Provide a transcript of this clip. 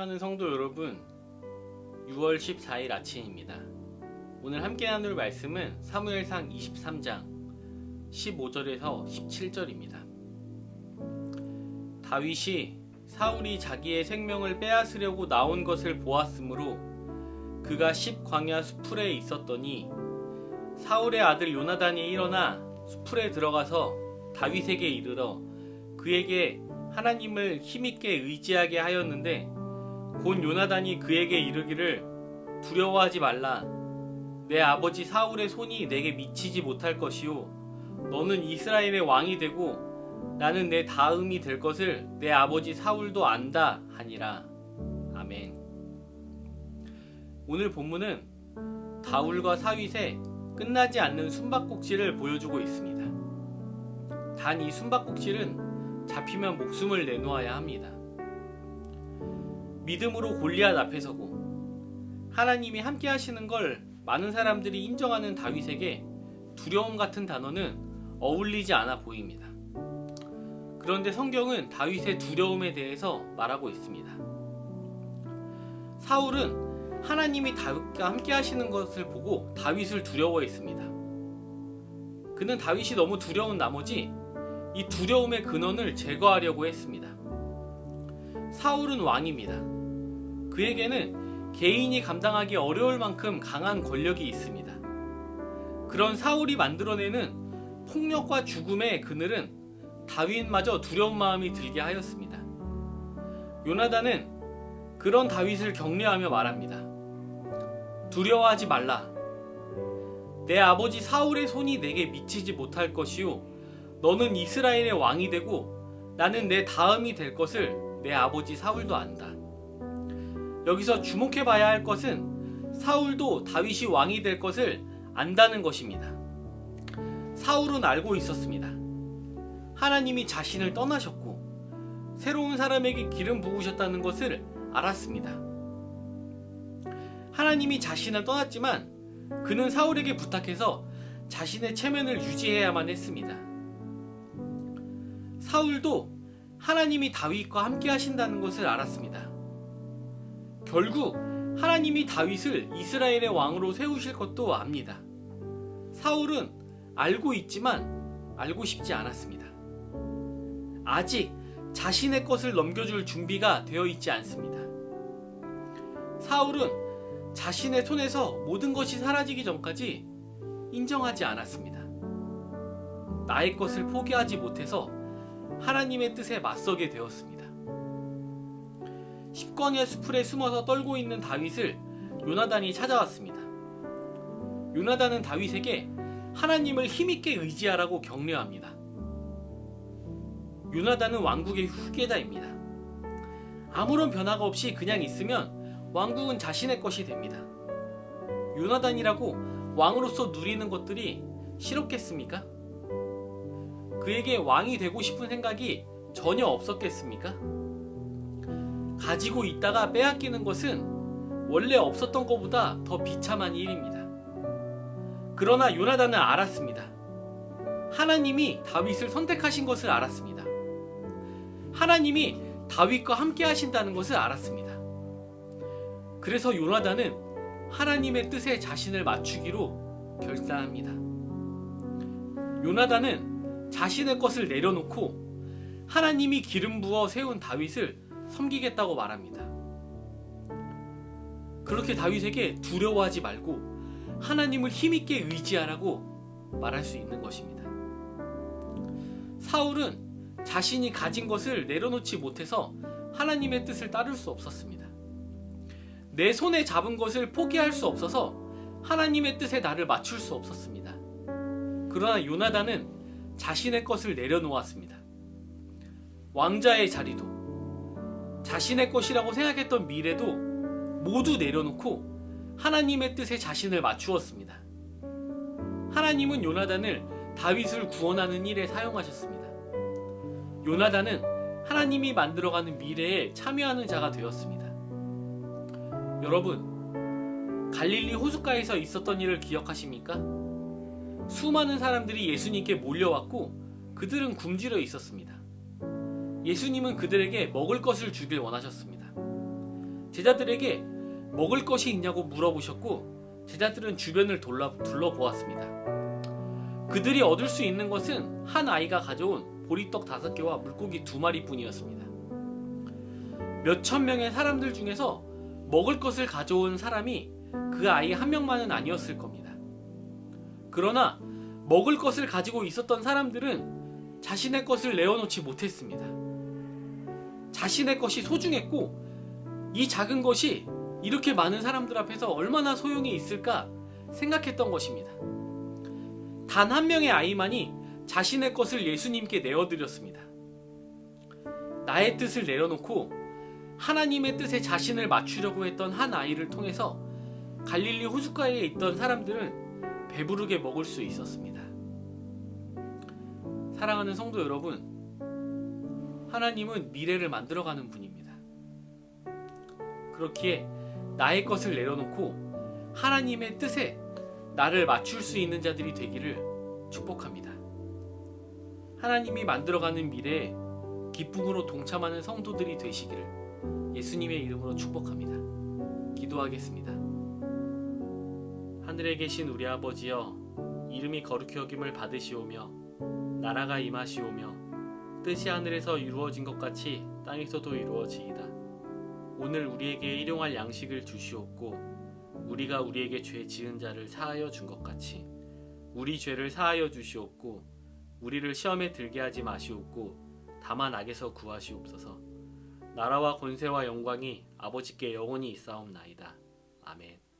사랑하는 성도 여러분, 6월 14일 아침입니다. 오늘 함께 나눌 말씀은 사무엘상 23장 15절에서 17절입니다. 다윗이 사울이 자기의 생명을 빼앗으려고 나온 것을 보았으므로 그가 십광야 수풀에 있었더니 사울의 아들 요나단이 일어나 수풀에 들어가서 다윗에게 이르러 그에게 하나님을 힘있게 의지하게 하였는데 곧 요나단이 그에게 이르기를 두려워하지 말라. 내 아버지 사울의 손이 내게 미치지 못할 것이요 너는 이스라엘의 왕이 되고 나는 내 다음이 될 것을 내 아버지 사울도 안다 하니라. 아멘. 오늘 본문은 다울과 사윗의 끝나지 않는 숨바꼭질을 보여주고 있습니다. 단 이 숨바꼭질은 잡히면 목숨을 내놓아야 합니다. 믿음으로 골리앗 앞에 서고 하나님이 함께 하시는 걸 많은 사람들이 인정하는 다윗에게 두려움 같은 단어는 어울리지 않아 보입니다. 그런데 성경은 다윗의 두려움에 대해서 말하고 있습니다. 사울은 하나님이 다윗과 함께 하시는 것을 보고 다윗을 두려워했습니다. 그는 다윗이 너무 두려운 나머지 이 두려움의 근원을 제거하려고 했습니다. 사울은 왕입니다. 그에게는 개인이 감당하기 어려울 만큼 강한 권력이 있습니다. 그런 사울이 만들어내는 폭력과 죽음의 그늘은 다윗마저 두려운 마음이 들게 하였습니다. 요나단은 그런 다윗을 격려하며 말합니다. 두려워하지 말라. 내 아버지 사울의 손이 내게 미치지 못할 것이요 너는 이스라엘의 왕이 되고 나는 내 다음이 될 것을 내 아버지 사울도 안다. 여기서 주목해 봐야 할 것은 사울도 다윗이 왕이 될 것을 안다는 것입니다. 사울은 알고 있었습니다. 하나님이 자신을 떠나셨고 새로운 사람에게 기름 부으셨다는 것을 알았습니다. 하나님이 자신을 떠났지만 그는 사울에게 부탁해서 자신의 체면을 유지해야만 했습니다. 사울도 하나님이 다윗과 함께 하신다는 것을 알았습니다. 결국 하나님이 다윗을 이스라엘의 왕으로 세우실 것도 압니다. 사울은 알고 있지만 알고 싶지 않았습니다. 아직 자신의 것을 넘겨줄 준비가 되어 있지 않습니다. 사울은 자신의 손에서 모든 것이 사라지기 전까지 인정하지 않았습니다. 나의 것을 포기하지 못해서 하나님의 뜻에 맞서게 되었습니다. 십광야 수풀에 숨어서 떨고 있는 다윗을 요나단이 찾아왔습니다. 요나단은 다윗에게 하나님을 힘있게 의지하라고 격려합니다. 요나단은 왕국의 후계자입니다. 아무런 변화가 없이 그냥 있으면 왕국은 자신의 것이 됩니다. 요나단이라고 왕으로서 누리는 것들이 싫었겠습니까? 그에게 왕이 되고 싶은 생각이 전혀 없었겠습니까? 가지고 있다가 빼앗기는 것은 원래 없었던 것보다 더 비참한 일입니다. 그러나 요나단은 알았습니다. 하나님이 다윗을 선택하신 것을 알았습니다. 하나님이 다윗과 함께 하신다는 것을 알았습니다. 그래서 요나단은 하나님의 뜻에 자신을 맞추기로 결단합니다. 요나단은 자신의 것을 내려놓고 하나님이 기름 부어 세운 다윗을 섬기겠다고 말합니다. 그렇게 다윗에게 두려워하지 말고 하나님을 힘있게 의지하라고 말할 수 있는 것입니다. 사울은 자신이 가진 것을 내려놓지 못해서 하나님의 뜻을 따를 수 없었습니다. 내 손에 잡은 것을 포기할 수 없어서 하나님의 뜻에 나를 맞출 수 없었습니다. 그러나 요나단은 자신의 것을 내려놓았습니다. 왕자의 자리도 자신의 것이라고 생각했던 미래도 모두 내려놓고 하나님의 뜻에 자신을 맞추었습니다. 하나님은 요나단을 다윗을 구원하는 일에 사용하셨습니다. 요나단은 하나님이 만들어가는 미래에 참여하는 자가 되었습니다. 여러분, 갈릴리 호숫가에서 있었던 일을 기억하십니까? 수많은 사람들이 예수님께 몰려왔고 그들은 굶주려 있었습니다. 예수님은 그들에게 먹을 것을 주길 원하셨습니다. 제자들에게 먹을 것이 있냐고 물어보셨고 제자들은 주변을 둘러보았습니다. 그들이 얻을 수 있는 것은 한 아이가 가져온 보리떡 5개와 물고기 2마리 뿐이었습니다. 몇천 명의 사람들 중에서 먹을 것을 가져온 사람이 그 아이 한 명만은 아니었을 겁니다. 그러나 먹을 것을 가지고 있었던 사람들은 자신의 것을 내어놓지 못했습니다. 자신의 것이 소중했고 이 작은 것이 이렇게 많은 사람들 앞에서 얼마나 소용이 있을까 생각했던 것입니다. 단 한 명의 아이만이 자신의 것을 예수님께 내어드렸습니다. 나의 뜻을 내려놓고 하나님의 뜻에 자신을 맞추려고 했던 한 아이를 통해서 갈릴리 호숫가에 있던 사람들은 배부르게 먹을 수 있었습니다. 사랑하는 성도 여러분, 하나님은 미래를 만들어가는 분입니다. 그렇기에 나의 것을 내려놓고 하나님의 뜻에 나를 맞출 수 있는 자들이 되기를 축복합니다. 하나님이 만들어가는 미래에 기쁨으로 동참하는 성도들이 되시기를 예수님의 이름으로 축복합니다. 기도하겠습니다. 하늘에 계신 우리 아버지여, 이름이 거룩히 여김을 받으시오며 나라가 임하시오며 뜻이 하늘에서 이루어진 것 같이 땅에서도 이루어지이다. 오늘 우리에게 일용할 양식을 주시옵고 우리가 우리에게 죄 지은 자를 사하여 준 것 같이 우리 죄를 사하여 주시옵고 우리를 시험에 들게 하지 마시옵고 다만 악에서 구하시옵소서. 나라와 권세와 영광이 아버지께 영원히 있사옵나이다. 아멘.